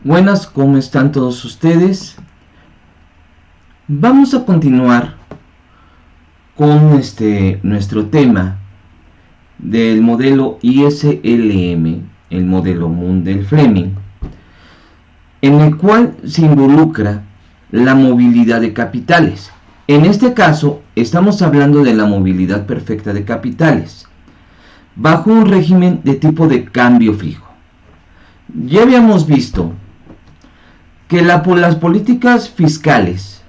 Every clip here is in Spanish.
Buenas, ¿cómo están todos ustedes? Vamos a continuar con nuestro tema del modelo ISLM, el modelo Mundell-Fleming, en el cual se involucra la movilidad de capitales. En este caso, estamos hablando de la movilidad perfecta de capitales, bajo un régimen de tipo de cambio fijo. Ya habíamos visto que las políticas fiscales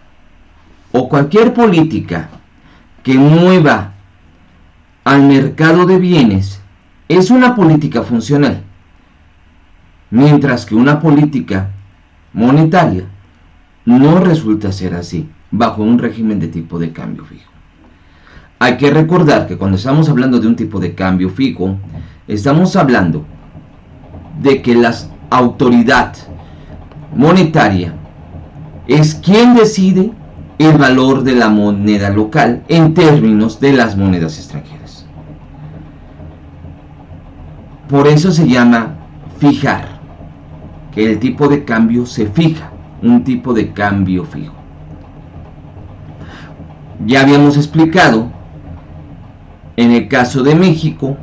o cualquier política que mueva al mercado de bienes es una política funcional, mientras que una política monetaria no resulta ser así, bajo un régimen de tipo de cambio fijo. Hay que recordar que cuando estamos hablando de un tipo de cambio fijo, estamos hablando de que la autoridad monetaria es quien decide el valor de la moneda local en términos de las monedas extranjeras. Por eso se llama fijar, que el tipo de cambio se fija, un tipo de cambio fijo. Ya habíamos explicado en el caso de México,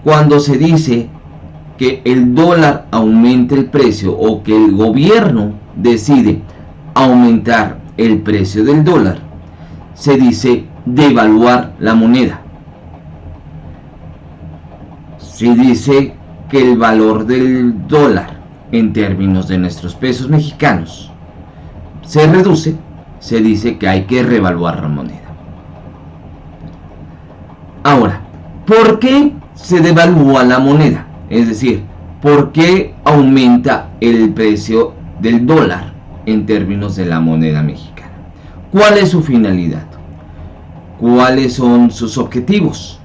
cuando se dice que el dólar aumente el precio o que el gobierno decide aumentar el precio del dólar, se dice devaluar la moneda. Se dice que el valor del dólar en términos de nuestros pesos mexicanos se reduce, se dice que hay que revaluar la moneda. Ahora, ¿por qué se devalúa la moneda? Es decir, ¿por qué aumenta el precio del dólar en términos de la moneda mexicana? ¿Cuál es su finalidad? ¿Cuáles son sus objetivos?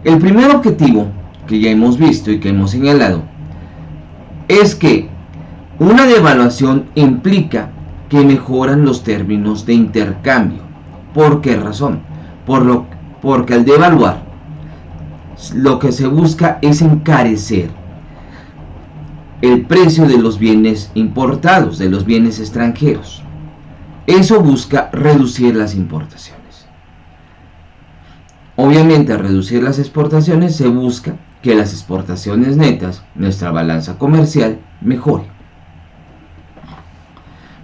El primer objetivo que ya hemos visto y que hemos señalado es que una devaluación implica que mejoran los términos de intercambio. ¿Por qué razón? Porque al devaluar, lo que se busca es encarecer el precio de los bienes importados, de los bienes extranjeros. Eso busca reducir las importaciones. Obviamente, al reducir las exportaciones se busca que las exportaciones netas, nuestra balanza comercial, mejore.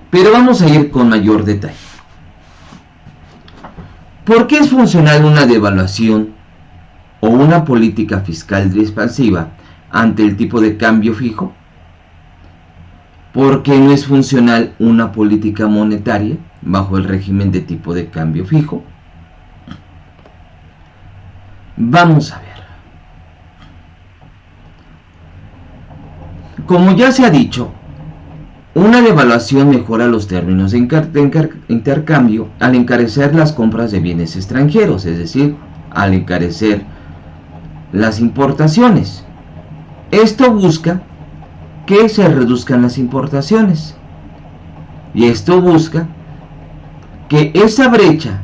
Pero vamos a ir con mayor detalle. ¿Por qué es funcional una devaluación o una política fiscal expansiva ante el tipo de cambio fijo? ¿Por qué no es funcional una política monetaria bajo el régimen de tipo de cambio fijo? Vamos a ver. Como ya se ha dicho, una devaluación mejora los términos de intercambio al encarecer las compras de bienes extranjeros, es decir, al encarecer las importaciones. Esto busca que se reduzcan las importaciones y esto busca que esa brecha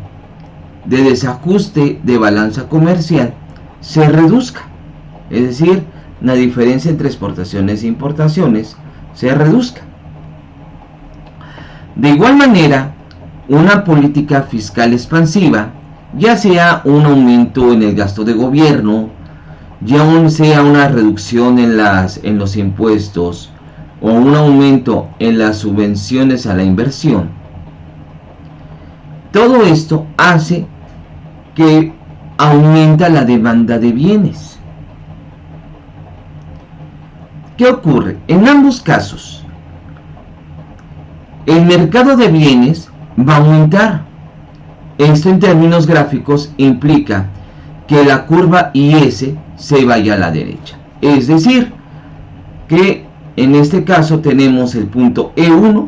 de desajuste de balanza comercial se reduzca, es decir, la diferencia entre exportaciones e importaciones se reduzca. De igual manera, una política fiscal expansiva, ya sea un aumento en el gasto de gobierno, ya sea una reducción en los impuestos o un aumento en las subvenciones a la inversión, todo esto hace que aumenta la demanda de bienes. ¿Qué ocurre? En ambos casos, el mercado de bienes va a aumentar. Esto en términos gráficos implica que la curva IS se vaya a la derecha. Es decir, que en este caso tenemos el punto E1.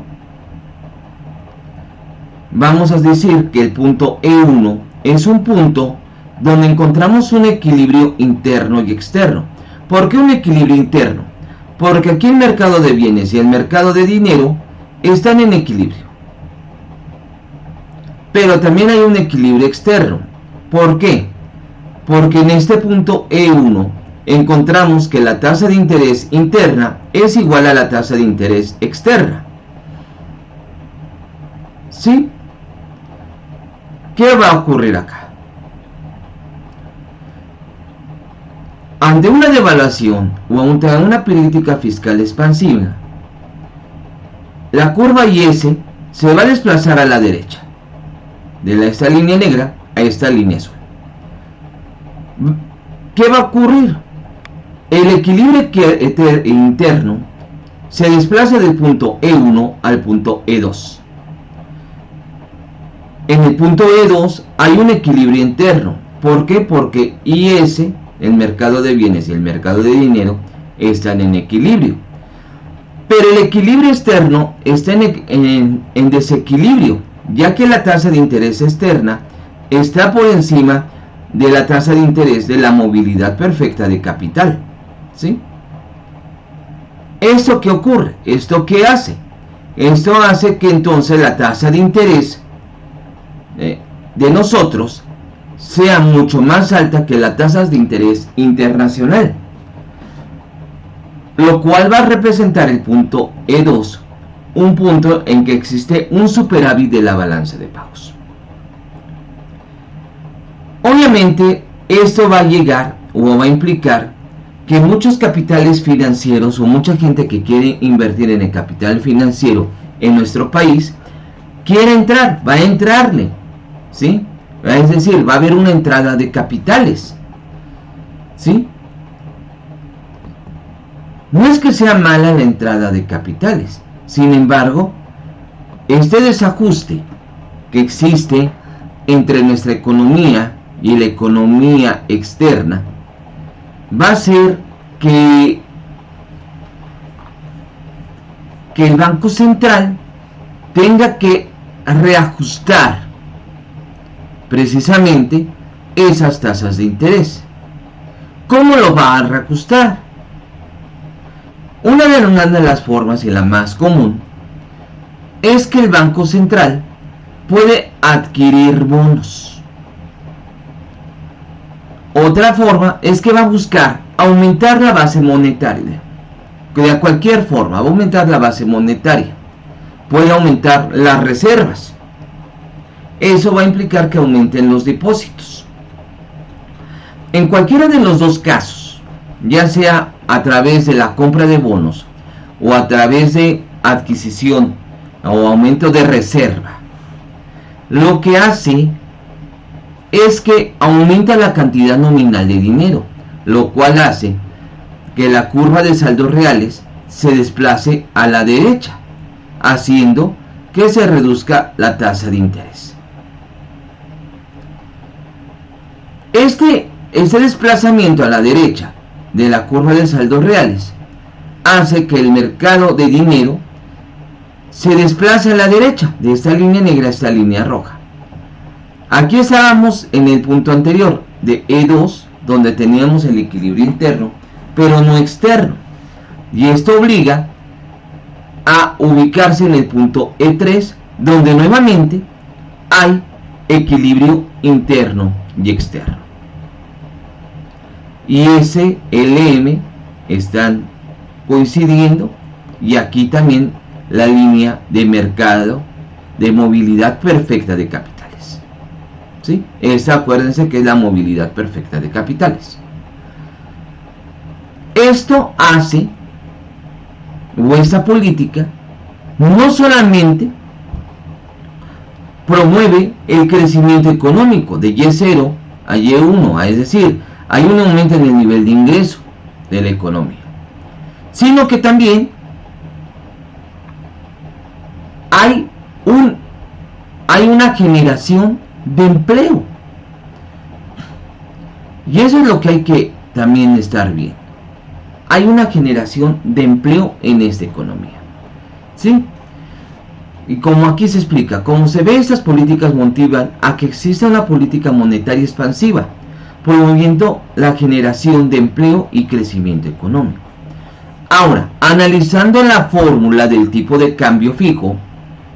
Vamos a decir que el punto E1 es un punto donde encontramos un equilibrio interno y externo. ¿Por qué un equilibrio interno? Porque aquí el mercado de bienes y el mercado de dinero están en equilibrio. Pero también hay un equilibrio externo. ¿Por qué? Porque en este punto E1 encontramos que la tasa de interés interna es igual a la tasa de interés externa. ¿Sí? ¿Qué va a ocurrir acá? Ante una devaluación o ante una política fiscal expansiva, la curva IS se va a desplazar a la derecha, de esta línea negra a esta línea azul. ¿Qué va a ocurrir? El equilibrio interno se desplaza del punto E1 al punto E2. En el punto E2 hay un equilibrio interno. ¿Por qué? Porque IS, el mercado de bienes y el mercado de dinero, están en equilibrio. Pero el equilibrio externo está en desequilibrio, ya que la tasa de interés externa está por encima de la tasa de interés de la movilidad perfecta de capital. ¿Sí? ¿Esto qué ocurre? ¿Esto qué hace? Esto hace que entonces la tasa de interés de nosotros sea mucho más alta que la tasa de interés internacional, lo cual va a representar el punto E2, un punto en que existe un superávit de la balanza de pagos. Obviamente esto va a llegar o va a implicar que muchos capitales financieros o mucha gente que quiere invertir en el capital financiero en nuestro país quiere entrar, va a entrarle, ¿sí? Es decir, va a haber una entrada de capitales, ¿sí? No es que sea mala la entrada de capitales, sin embargo, este desajuste que existe entre nuestra economía y la economía externa va a hacer que el Banco Central tenga que reajustar precisamente esas tasas de interés. ¿Cómo lo va a reajustar? Una de las formas y la más común es que el Banco Central puede adquirir bonos. Otra forma es que va a buscar aumentar la base monetaria. De cualquier forma, va a aumentar la base monetaria. Puede aumentar las reservas. Eso va a implicar que aumenten los depósitos. En cualquiera de los dos casos, ya sea a través de la compra de bonos o a través de adquisición o aumento de reserva, lo que hace es que aumenta la cantidad nominal de dinero, lo cual hace que la curva de saldos reales se desplace a la derecha, haciendo que se reduzca la tasa de interés. Este desplazamiento a la derecha de la curva de saldos reales hace que el mercado de dinero se desplace a la derecha, de esta línea negra a esta línea roja. Aquí estábamos en el punto anterior de E2, donde teníamos el equilibrio interno, pero no externo. Y esto obliga a ubicarse en el punto E3, donde nuevamente hay equilibrio interno y externo. Y ese LM están coincidiendo, y aquí también la línea de mercado de movilidad perfecta de capitales. ¿Sí? Esa, acuérdense que es la movilidad perfecta de capitales. Esto hace, o esta política, no solamente promueve el crecimiento económico de Y0 a Y1, es decir, hay un aumento en el nivel de ingreso de la economía, sino que también hay una generación de empleo. Y eso es lo que hay que también estar bien. Hay una generación de empleo en esta economía, ¿sí? Y como aquí se explica, como se ve, estas políticas motivan a que exista una política monetaria expansiva, promoviendo la generación de empleo y crecimiento económico. Ahora, analizando la fórmula del tipo de cambio fijo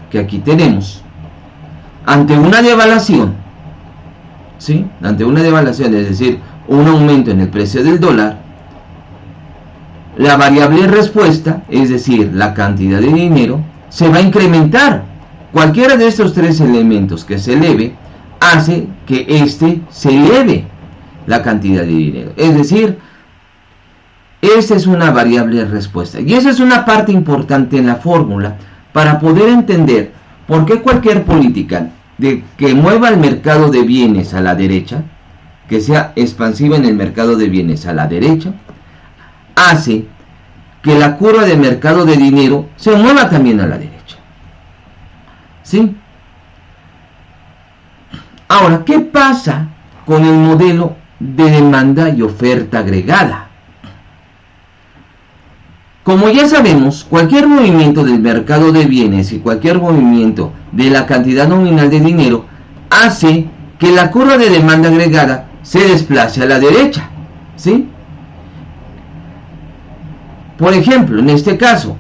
que aquí tenemos, ante una devaluación, ¿sí? Ante una devaluación, es decir, un aumento en el precio del dólar, la variable respuesta, es decir, la cantidad de dinero, se va a incrementar. Cualquiera de estos tres elementos que se eleve hace que éste se eleve la cantidad de dinero. Es decir, esa es una variable respuesta. Y esa es una parte importante en la fórmula para poder entender por qué cualquier política que mueva el mercado de bienes a la derecha, que sea expansiva en el mercado de bienes a la derecha, hace que la curva de mercado de dinero se mueva también a la derecha. ¿Sí? Ahora, ¿qué pasa con el modelo de demanda y oferta agregada? Como ya sabemos, cualquier movimiento del mercado de bienes y cualquier movimiento de la cantidad nominal de dinero hace que la curva de demanda agregada se desplace a la derecha, ¿sí? Por ejemplo, en este caso,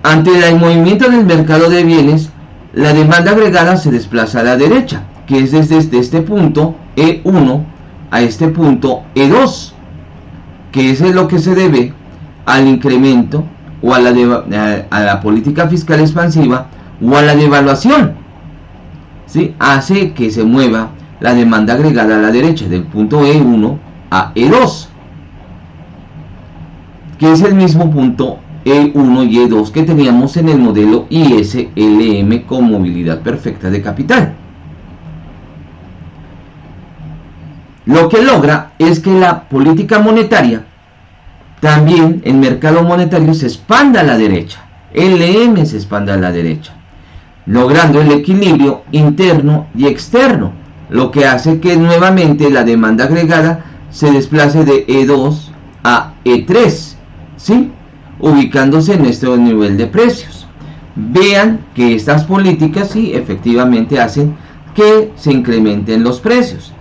ante el movimiento del mercado de bienes, la demanda agregada se desplaza a la derecha, que es desde este punto E1 a este punto E2, que es lo que se debe al incremento o a la política fiscal expansiva o a la devaluación, ¿sí? Hace que se mueva la demanda agregada a la derecha del punto E1 a E2, que es el mismo punto E1 y E2 que teníamos en el modelo ISLM con movilidad perfecta de capital. Lo que logra es que la política monetaria, también el mercado monetario se expanda a la derecha, LM se expanda a la derecha, logrando el equilibrio interno y externo, lo que hace que nuevamente la demanda agregada se desplace de E2 a E3, ¿sí? Ubicándose en este nivel de precios. Vean que estas políticas sí efectivamente hacen que se incrementen los precios.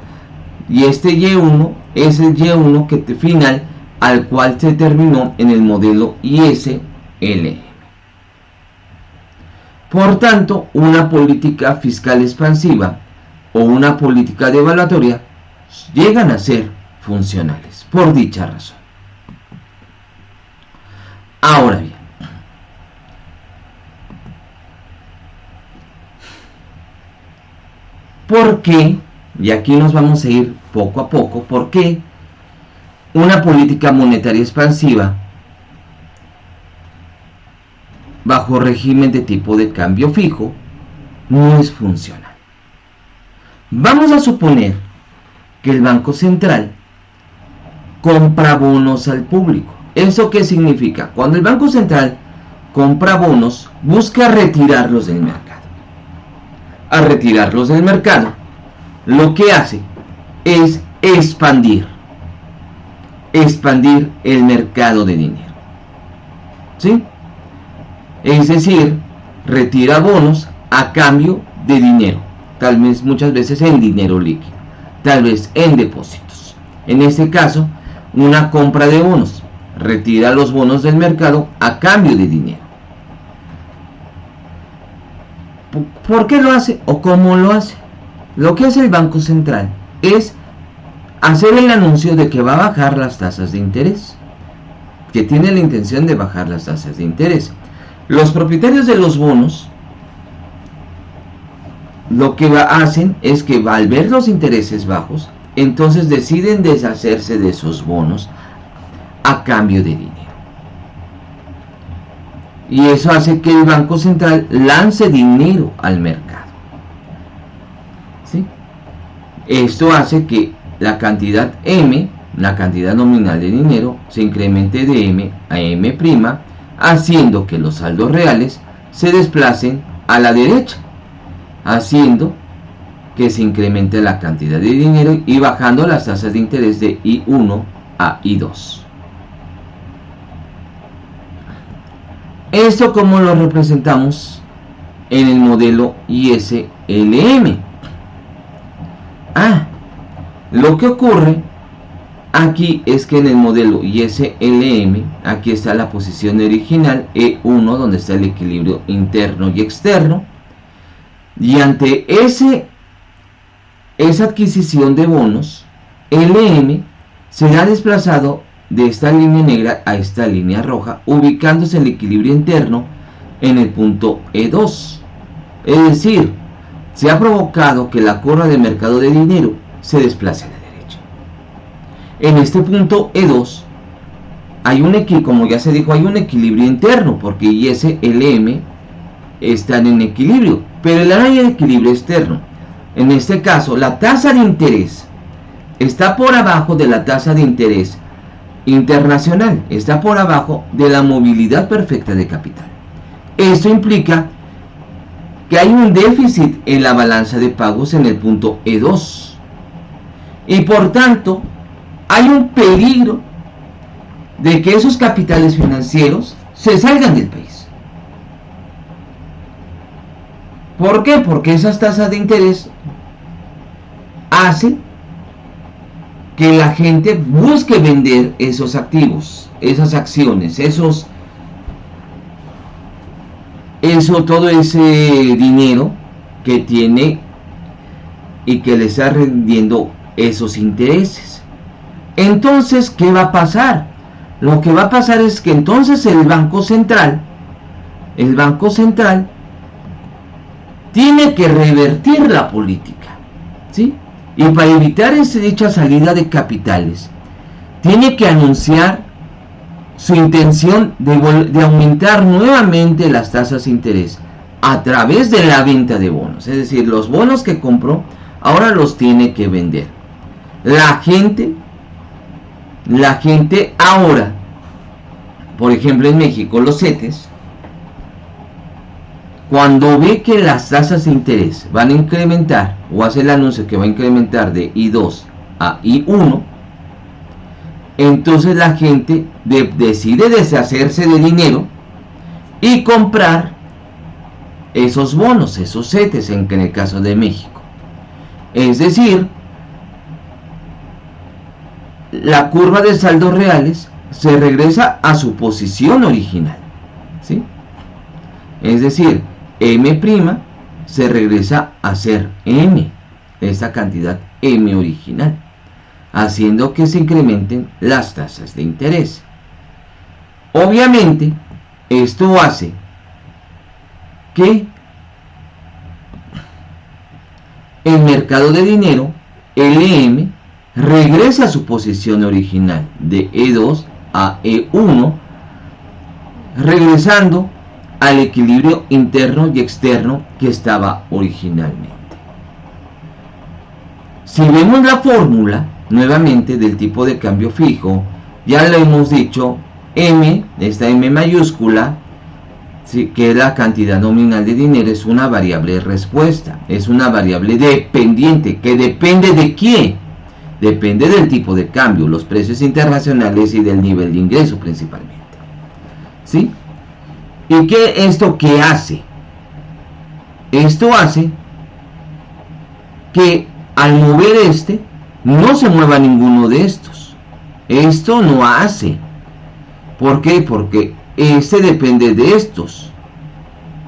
Y este Y1 es el Y1 que final al cual se terminó en el modelo ISLM. Por tanto, una política fiscal expansiva o una política devaluatoria llegan a ser funcionales por dicha razón. Ahora bien, ¿por qué? Y aquí nos vamos a ir poco a poco. ¿Por qué una política monetaria expansiva bajo régimen de tipo de cambio fijo no es funcional? Vamos a suponer que el Banco Central compra bonos al público. ¿Eso qué significa? Cuando el Banco Central compra bonos, busca retirarlos del mercado. Al retirarlos del mercado, lo que hace es expandir el mercado de dinero, ¿sí? Es decir, retira bonos a cambio de dinero, tal vez muchas veces en dinero líquido, tal vez en depósitos. En este caso, una compra de bonos, retira los bonos del mercado a cambio de dinero. ¿Por qué lo hace o cómo lo hace? Lo que hace el Banco Central es hacer el anuncio de que va a bajar las tasas de interés, que tiene la intención de bajar las tasas de interés. Los propietarios de los bonos lo que hacen es que al ver los intereses bajos, entonces deciden deshacerse de esos bonos a cambio de dinero. Y eso hace que el Banco Central lance dinero al mercado, ¿sí? Esto hace que la cantidad M, la cantidad nominal de dinero, se incremente de M a M', haciendo que los saldos reales se desplacen a la derecha, haciendo que se incremente la cantidad de dinero y bajando las tasas de interés de I1 a I2. Esto como lo representamos en el modelo ISLM. Lo que ocurre aquí es que en el modelo ISLM, aquí está la posición original E1, donde está el equilibrio interno y externo, y ante esa adquisición de bonos, LM se ha desplazado de esta línea negra a esta línea roja, ubicándose el equilibrio interno en el punto E2. Es decir, se ha provocado que la curva de mercado de dinero se desplace a la derecha. En este punto E2 hay como ya se dijo, hay un equilibrio interno, porque IS, LM están en equilibrio, pero no hay equilibrio externo. En este caso, la tasa de interés está por abajo de la tasa de interés internacional, está por abajo de la movilidad perfecta de capital. Esto implica que hay un déficit en la balanza de pagos en el punto E2 y por tanto hay un peligro de que esos capitales financieros se salgan del país. ¿Por qué? Porque esas tasas de interés hacen que la gente busque vender esos activos, esas acciones, todo ese dinero que tiene y que le está rendiendo esos intereses. Entonces, ¿qué va a pasar? Lo que va a pasar es que entonces el Banco Central tiene que revertir la política, ¿sí? Y para evitar dicha salida de capitales, tiene que anunciar su intención de aumentar nuevamente las tasas de interés a través de la venta de bonos. Es decir, los bonos que compró ahora los tiene que vender. La gente ahora, por ejemplo en México, los CETES, cuando ve que las tasas de interés van a incrementar, o hace el anuncio que va a incrementar de I2 a I1, entonces la gente decide deshacerse de dinero y comprar esos bonos, esos CETES, en el caso de México. Es decir, la curva de saldos reales se regresa a su posición original, ¿sí? Es decir, M' se regresa a ser M, esa cantidad M original, haciendo que se incrementen las tasas de interés. Obviamente, esto hace que el mercado de dinero, LM, regresa a su posición original de E2 a E1, regresando al equilibrio interno y externo que estaba originalmente. Si vemos la fórmula nuevamente del tipo de cambio fijo, ya lo hemos dicho, M, esta M mayúscula, ¿sí?, que es la cantidad nominal de dinero, es una variable respuesta, es una variable dependiente, que depende de quién, depende del tipo de cambio, los precios internacionales y del nivel de ingreso principalmente, ¿sí? ¿Y esto qué hace? Esto hace que al mover no se mueva ninguno de estos. Esto no hace. ¿Por qué? Porque depende de estos,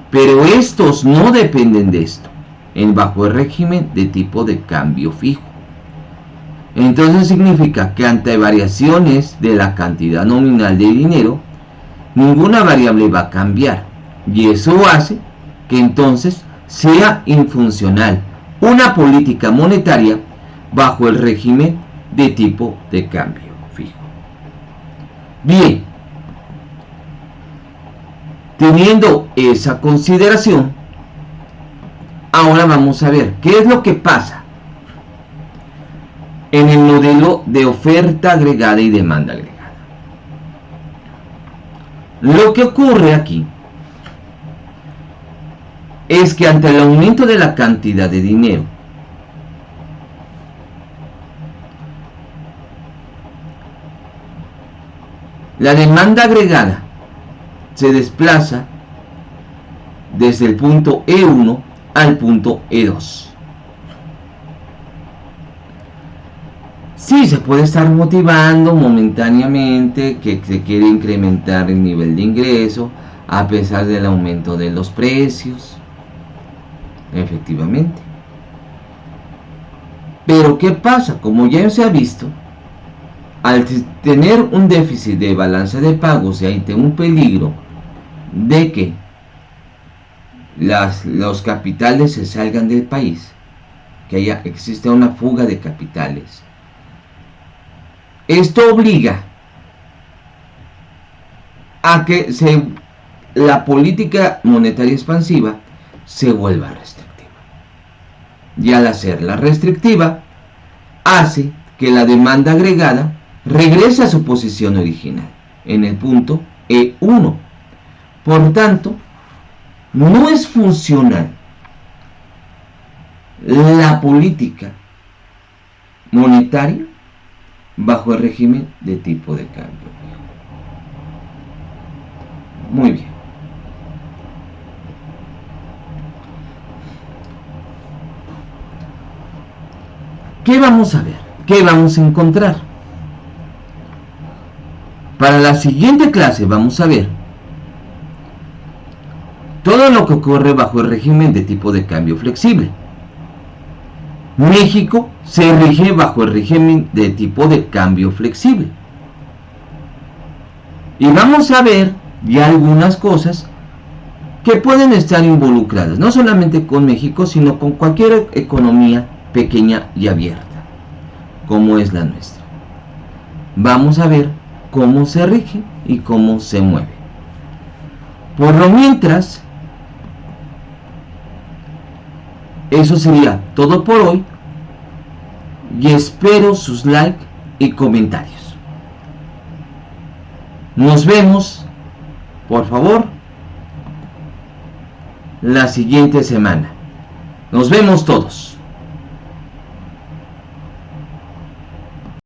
pero estos no dependen de esto, bajo el régimen de tipo de cambio fijo. Entonces significa que ante variaciones de la cantidad nominal de dinero, ninguna variable va a cambiar, y eso hace que entonces sea infuncional una política monetaria bajo el régimen de tipo de cambio fijo. Bien, teniendo esa consideración, ahora vamos a ver qué es lo que pasa en el modelo de oferta agregada y demanda agregada. Lo que ocurre aquí es que ante el aumento de la cantidad de dinero, la demanda agregada se desplaza desde el punto E1 al punto E2. Sí, se puede estar motivando momentáneamente que se quiere incrementar el nivel de ingreso a pesar del aumento de los precios, efectivamente. Pero ¿qué pasa? Como ya se ha visto, al tener un déficit de balanza de pagos y ante un peligro de que los capitales se salgan del país, que existe una fuga de capitales, esto obliga a que la política monetaria expansiva se vuelva restrictiva. Y al hacerla restrictiva, hace que la demanda agregada regrese a su posición original, en el punto E1. Por tanto, no es funcional la política monetaria bajo el régimen de tipo de cambio. Muy bien. ¿Qué vamos a ver? ¿Qué vamos a encontrar? Para la siguiente clase vamos a ver todo lo que ocurre bajo el régimen de tipo de cambio flexible. México se rige bajo el régimen de tipo de cambio flexible. Y vamos a ver ya algunas cosas que pueden estar involucradas, no solamente con México, sino con cualquier economía pequeña y abierta, como es la nuestra. Vamos a ver cómo se rige y cómo se mueve. Por lo mientras, eso sería todo por hoy y espero sus likes y comentarios. Nos vemos, por favor, la siguiente semana. Nos vemos todos.